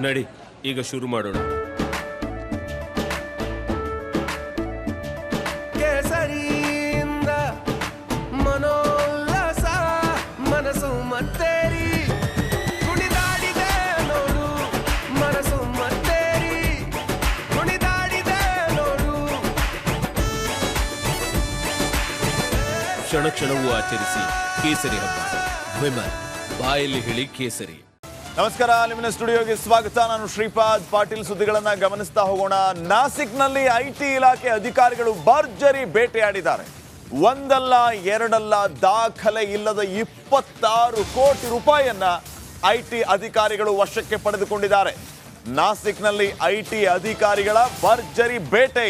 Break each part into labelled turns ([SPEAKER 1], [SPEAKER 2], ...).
[SPEAKER 1] ನಡಿ ಈಗ ಶುರು ಮಾಡೋಣ.
[SPEAKER 2] ಕೇಸರಿಯಿಂದ ಮನೋಲ್ಲಾಸ ಮನಸ್ಸು ಮತ್ತೇರಿ ಕುಣಿದಾಡಿದೆ ನೋಡು, ಮನಸ್ಸು ಮತ್ತೇರಿ ಕುಣಿದಾಡಿದೆ ನೋಡು.
[SPEAKER 1] ಕ್ಷಣ ಕ್ಷಣವೂ ಆಚರಿಸಿ ಕೇಸರಿ ಹಬ್ಬ. ವಿಮಲ್ ಬಾಯಲ್ಲಿ ಹೇಳಿ ಕೇಸರಿ.
[SPEAKER 3] ನಮಸ್ಕಾರ, ನಿಮ್ಮಿನ ಸ್ಟುಡಿಯೋಗೆ ಸ್ವಾಗತ. ನಾನು ಶ್ರೀಪಾದ್ ಪಾಟೀಲ್. ಸುದ್ದಿಗಳನ್ನ ಗಮನಿಸ್ತಾ ಹೋಗೋಣ. ನಾಸಿಕ್ನಲ್ಲಿ ಐಟಿ ಇಲಾಖೆ ಅಧಿಕಾರಿಗಳು ಭರ್ಜರಿ ಬೇಟೆಯಾಡಿದ್ದಾರೆ. ಒಂದಲ್ಲ ಎರಡಲ್ಲ, ದಾಖಲೆ ಇಲ್ಲದ 26 ಕೋಟಿ ರೂಪಾಯಿಯನ್ನ ಐಟಿ ಅಧಿಕಾರಿಗಳು ವಶಕ್ಕೆ ಪಡೆದುಕೊಂಡಿದ್ದಾರೆ. ನಾಸಿಕ್ನಲ್ಲಿ ಐಟಿ ಅಧಿಕಾರಿಗಳ ಭರ್ಜರಿ ಬೇಟೆ.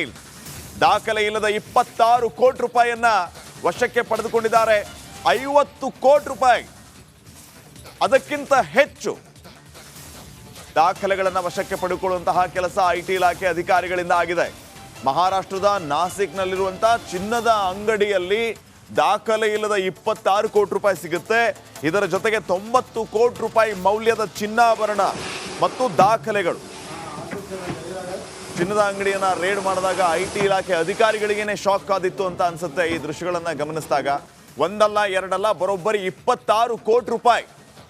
[SPEAKER 3] ದಾಖಲೆ ಇಲ್ಲದ 26 ಕೋಟಿ ರೂಪಾಯಿಯನ್ನ ವಶಕ್ಕೆ ಪಡೆದುಕೊಂಡಿದ್ದಾರೆ. 50 ಕೋಟಿ ರೂಪಾಯಿ, ಅದಕ್ಕಿಂತ ಹೆಚ್ಚು ದಾಖಲೆಗಳನ್ನು ವಶಕ್ಕೆ ಪಡೆದುಕೊಳ್ಳುವಂತಹ ಕೆಲಸ ಐಟಿ ಇಲಾಖೆ ಅಧಿಕಾರಿಗಳಿಂದ ಆಗಿದೆ. ಮಹಾರಾಷ್ಟ್ರದ ನಾಸಿಕ್ನಲ್ಲಿರುವಂತಹ ಚಿನ್ನದ ಅಂಗಡಿಯಲ್ಲಿ ದಾಖಲೆ ಇಲ್ಲದ 26 ಕೋಟಿ ರೂಪಾಯಿ ಸಿಗುತ್ತೆ. ಇದರ ಜೊತೆಗೆ 90 ಕೋಟಿ ರೂಪಾಯಿ ಮೌಲ್ಯದ ಚಿನ್ನಾಭರಣ ಮತ್ತು ದಾಖಲೆಗಳು. ಚಿನ್ನದ ಅಂಗಡಿಯನ್ನ ರೇಡ್ ಮಾಡಿದಾಗ ಐಟಿ ಇಲಾಖೆ ಅಧಿಕಾರಿಗಳಿಗೇನೆ ಶಾಕ್ ಆದಿತ್ತು ಅಂತ ಅನ್ಸುತ್ತೆ. ಈ ದೃಶ್ಯಗಳನ್ನ ಗಮನಿಸಿದಾಗ ಒಂದಲ್ಲ ಎರಡಲ್ಲ, ಬರೋಬ್ಬರಿ 26 ಕೋಟಿ ರೂಪಾಯಿ.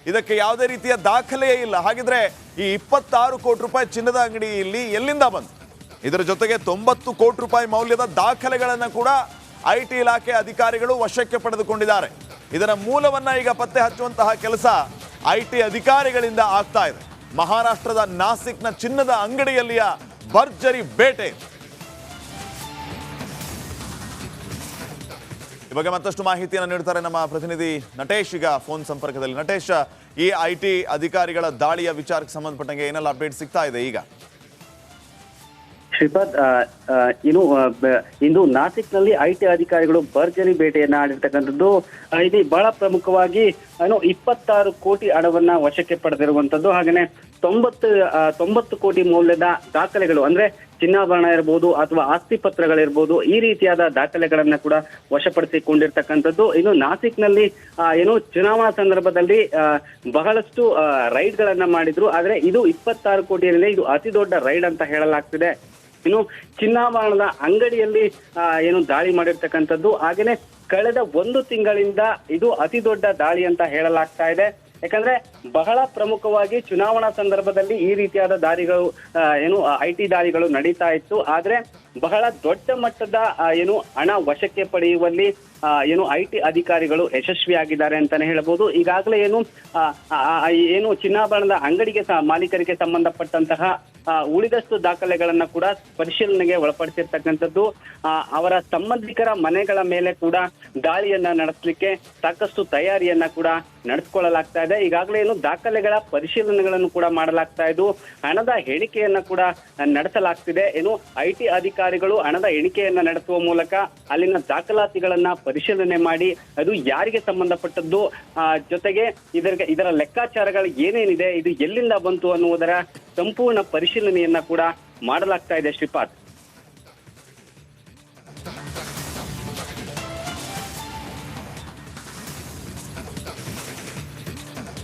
[SPEAKER 3] ಇದಕ್ಕೆ ಯಾವುದೇ ರೀತಿಯ ದಾಖಲೆಯೇ ಇಲ್ಲ. ಹಾಗಿದ್ರೆ ಈ 26 ಕೋಟಿ ರೂಪಾಯಿ ಚಿನ್ನದ ಅಂಗಡಿ ಇಲ್ಲಿ ಎಲ್ಲಿಂದ ಬಂತು? ಇದರ ಜೊತೆಗೆ 90 ಕೋಟಿ ರೂಪಾಯಿ ಮೌಲ್ಯದ ದಾಖಲೆಗಳನ್ನು ಕೂಡ ಐಟಿ ಇಲಾಖೆ ಅಧಿಕಾರಿಗಳು ವಶಕ್ಕೆ ಪಡೆದುಕೊಂಡಿದ್ದಾರೆ. ಇದರ ಮೂಲವನ್ನ ಈಗ ಪತ್ತೆ ಹಚ್ಚುವಂತಹ ಕೆಲಸ ಐಟಿ ಅಧಿಕಾರಿಗಳಿಂದ ಆಗ್ತಾ ಇದೆ. ಮಹಾರಾಷ್ಟ್ರದ ನಾಸಿಕ್ನ ಚಿನ್ನದ ಅಂಗಡಿಯಲ್ಲಿಯ ಭರ್ಜರಿ ಬೇಟೆ. ಈ ಬಗ್ಗೆ ಮತ್ತಷ್ಟು ಮಾಹಿತಿಯನ್ನು ನೀಡ್ತಾರೆ ನಮ್ಮ ಪ್ರತಿನಿಧಿ ನಟೇಶ್. ಈಗ ಫೋನ್ ಸಂಪರ್ಕದಲ್ಲಿ. ನಟೇಶ್, ಈ ಐಟಿ ಅಧಿಕಾರಿಗಳ ದಾಳಿಯ ವಿಚಾರಕ್ಕೆ ಸಂಬಂಧಪಟ್ಟಂಗೆ ಏನೆಲ್ಲ ಅಪ್ಡೇಟ್ ಸಿಗ್ತಾ ಇದೆ ಈಗ?
[SPEAKER 4] ಶ್ರೀಪಾದ್, ಇಂದು ನಾಸಿಕ್ನಲ್ಲಿ ಐಟಿ ಅಧಿಕಾರಿಗಳು ಭರ್ಜರಿ ಬೇಟೆಯನ್ನ ಆಡಿರ್ತಕ್ಕಂಥದ್ದು. ಇದು ಬಹಳ ಪ್ರಮುಖವಾಗಿ 26 ಕೋಟಿ ಹಣವನ್ನ ವಶಕ್ಕೆ ಪಡೆದಿರುವಂತದ್ದು. ಹಾಗೇನೆ 90 ಕೋಟಿ ಮೌಲ್ಯದ ದಾಖಲೆಗಳು, ಅಂದ್ರೆ ಚಿನ್ನಾಭರಣ ಇರ್ಬೋದು ಅಥವಾ ಆಸ್ತಿ ಪತ್ರಗಳಿರ್ಬೋದು, ಈ ರೀತಿಯಾದ ದಾಖಲೆಗಳನ್ನ ಕೂಡ ವಶಪಡಿಸಿಕೊಂಡಿರ್ತಕ್ಕಂಥದ್ದು. ಇನ್ನು ನಾಸಿಕ್ನಲ್ಲಿ ಚುನಾವಣಾ ಸಂದರ್ಭದಲ್ಲಿ ಬಹಳಷ್ಟು ರೈಡ್ ಗಳನ್ನ ಮಾಡಿದ್ರು. ಆದ್ರೆ ಇದು 26 ಕೋಟಿಯಲ್ಲಿ ಇದು ಅತಿ ದೊಡ್ಡ ರೈಡ್ ಅಂತ ಹೇಳಲಾಗ್ತಿದೆ. ಇನ್ನು ಚಿನ್ನಾಭರಣದ ಅಂಗಡಿಯಲ್ಲಿ ದಾಳಿ ಮಾಡಿರ್ತಕ್ಕಂಥದ್ದು. ಹಾಗೇನೆ ಕಳೆದ 1 ತಿಂಗಳಿಂದ ಇದು ಅತಿ ದೊಡ್ಡ ದಾಳಿ ಅಂತ ಹೇಳಲಾಗ್ತಾ ಇದೆ. ಯಾಕಂದ್ರೆ ಬಹಳ ಪ್ರಮುಖವಾಗಿ ಚುನಾವಣಾ ಸಂದರ್ಭದಲ್ಲಿ ಈ ರೀತಿಯಾದ ದಾಳಿಗಳು ಐಟಿ ದಾಳಿಗಳು ನಡೀತಾ ಇತ್ತು. ಆದ್ರೆ ಬಹಳ ದೊಡ್ಡ ಮಟ್ಟದ ಹಣ ವಶಕ್ಕೆ ಪಡೆಯುವಲ್ಲಿ ಐಟಿ ಅಧಿಕಾರಿಗಳು ಯಶಸ್ವಿಯಾಗಿದ್ದಾರೆ ಅಂತಾನೆ ಹೇಳ್ಬೋದು. ಈಗಾಗಲೇ ಚಿನ್ನಾಭರಣದ ಅಂಗಡಿಗೆ ಮಾಲೀಕರಿಗೆ ಸಂಬಂಧಪಟ್ಟಂತಹ ಉಳಿದಷ್ಟು ದಾಖಲೆಗಳನ್ನ ಕೂಡ ಪರಿಶೀಲನೆಗೆ ಒಳಪಡಿಸಿರ್ತಕ್ಕಂಥದ್ದು. ಅವರ ಸಂಬಂಧಿಕರ ಮನೆಗಳ ಮೇಲೆ ಕೂಡ ದಾಳಿಯನ್ನ ನಡೆಸಲಿಕ್ಕೆ ಸಾಕಷ್ಟು ತಯಾರಿಯನ್ನ ಕೂಡ ನಡೆಸಿಕೊಳ್ಳಲಾಗ್ತಾ ಇದೆ. ಈಗಾಗಲೇ ದಾಖಲೆಗಳ ಪರಿಶೀಲನೆಗಳನ್ನು ಕೂಡ ಮಾಡಲಾಗ್ತಾ ಇದ್ದು, ಹಣದ ಎಣಿಕೆಯನ್ನ ಕೂಡ ನಡೆಸಲಾಗ್ತಿದೆ. ಐಟಿ ಅಧಿಕಾರಿಗಳು ಹಣದ ಎಣಿಕೆಯನ್ನ ನಡೆಸುವ ಮೂಲಕ ಅಲ್ಲಿನ ದಾಖಲಾತಿಗಳನ್ನ ಪರಿಶೀಲನೆ ಮಾಡಿ ಅದು ಯಾರಿಗೆ ಸಂಬಂಧಪಟ್ಟದ್ದು, ಜೊತೆಗೆ ಇದರ ಲೆಕ್ಕಾಚಾರಗಳು ಏನೇನಿದೆ, ಇದು ಎಲ್ಲಿಂದ ಬಂತು ಅನ್ನುವುದರ ಸಂಪೂರ್ಣ ಪರಿಶೀಲನೆಯನ್ನ ಕೂಡ ಮಾಡಲಾಗ್ತಾ ಇದೆ. ಶ್ರೀಪಾದ್.